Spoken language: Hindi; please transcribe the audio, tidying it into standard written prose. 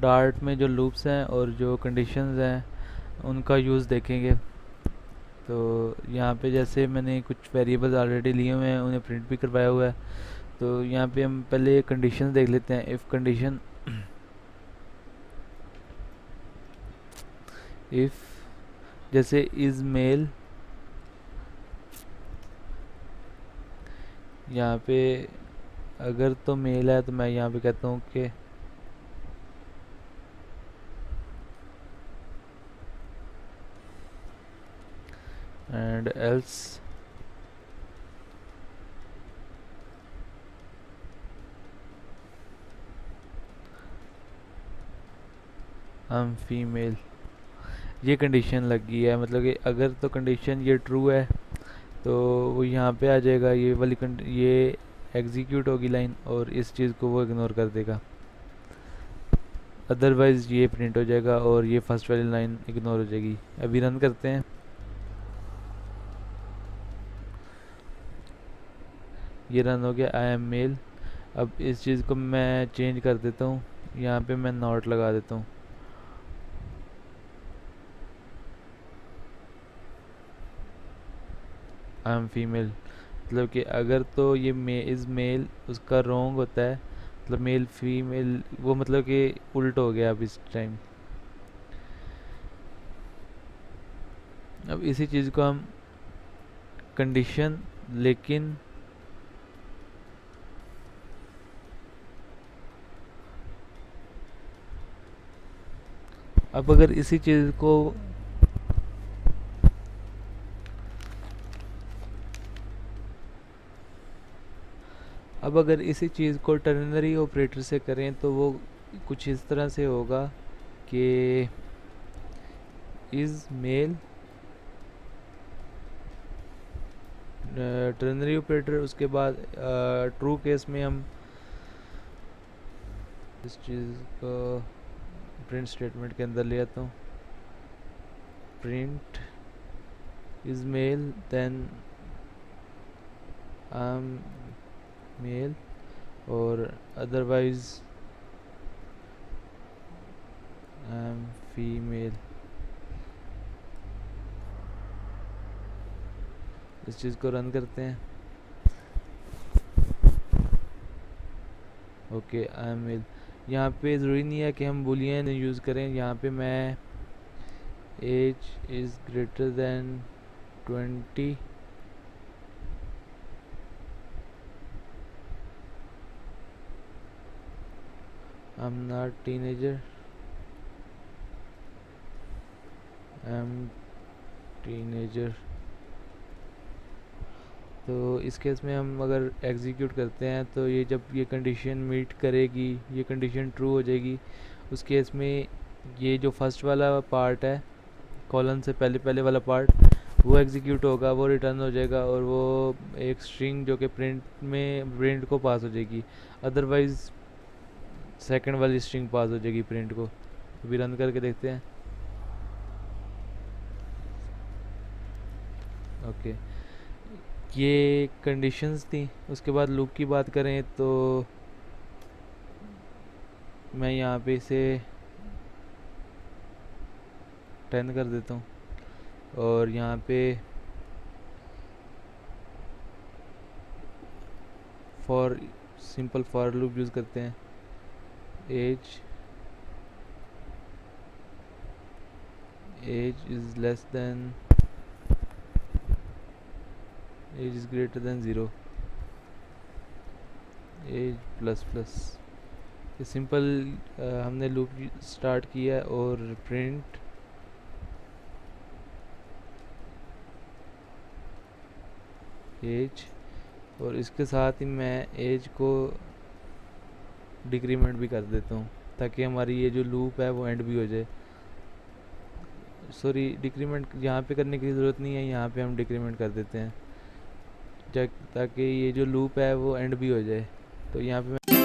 डार्ट में जो लूप्स हैं और जो कंडीशंस हैं उनका यूज़ देखेंगे। तो यहाँ पे जैसे मैंने कुछ वेरिएबल्स ऑलरेडी लिए हुए हैं, उन्हें प्रिंट भी करवाया हुआ है। तो यहाँ पे हम पहले कंडीशंस देख लेते हैं। इफ़ कंडीशन, इफ़ जैसे इज़ मेल, यहाँ पे अगर तो मेल है तो मैं यहाँ पे कहता हूँ कि and else I am female. ये कंडीशन लगी है, मतलब कि अगर तो कंडीशन ये ट्रू है तो वो यहाँ पे आ जाएगा, ये वाली ये एग्जीक्यूट होगी लाइन और इस चीज़ को वो इग्नोर कर देगा। अदरवाइज़ ये प्रिंट हो जाएगा और ये फर्स्ट वाली लाइन इग्नोर हो जाएगी। अभी रन करते हैं। ये रन हो गया, आई एम मेल। अब इस चीज़ को मैं चेंज कर देता हूँ, यहाँ पे मैं नॉट लगा देता हूँ। आई एम फीमेल, मतलब कि अगर तो ये इज़ मेल उसका रॉन्ग होता है, मतलब मेल फीमेल वो मतलब कि उल्ट हो गया अब इस टाइम। अब इसी चीज़ को हम कंडीशन, लेकिन अब अगर इसी चीज़ को अब अगर इसी चीज़ को टर्नरी ऑपरेटर से करें तो वो कुछ इस तरह से होगा कि इज़ मेल टर्नरी ऑपरेटर, उसके बाद ट्रू केस में हम इस चीज़ को प्रिंट स्टेटमेंट के अंदर ले आता हूँ। Print is male then I am male, और अदरवाइज आई एम फीमेल। इस चीज़ को रन करते हैं। Okay, I am male. यहाँ पे ज़रूरी नहीं है कि हम बुलियन यूज़ करें। यहाँ पे मैं age is greater than 20, I am not teenager, I am teenager. तो इस केस में हम अगर एग्जीक्यूट करते हैं तो ये जब ये कंडीशन मीट करेगी, ये कंडीशन ट्रू हो जाएगी, उस केस में ये जो फर्स्ट वाला पार्ट है, कॉलन से पहले पहले वाला पार्ट, वो एग्जीक्यूट होगा, वो रिटर्न हो जाएगा और वो एक स्ट्रिंग जो कि प्रिंट को पास हो जाएगी। अदरवाइज़ सेकंड वाली स्ट्रिंग पास हो जाएगी प्रिंट को। अभी रन करके देखते हैं। ओके, ये कंडीशंस थी। उसके बाद लूप की बात करें तो मैं यहाँ पे इसे 10 कर देता हूँ और यहाँ पे for simple for loop use करते हैं। Age is less than, age is greater than 0, age plus plus. ये सिंपल हमने लूप स्टार्ट किया और प्रिंट एज, और इसके साथ ही मैं एज को डिक्रीमेंट भी कर देता हूँ ताकि हमारी ये जो लूप है वो एंड भी हो जाए। सॉरी, डिक्रीमेंट यहाँ पे करने की ज़रूरत नहीं है, यहाँ पे हम डिक्रीमेंट कर देते हैं ताकि ये जो लूप है वो एंड भी हो जाए। तो यहाँ पे मैं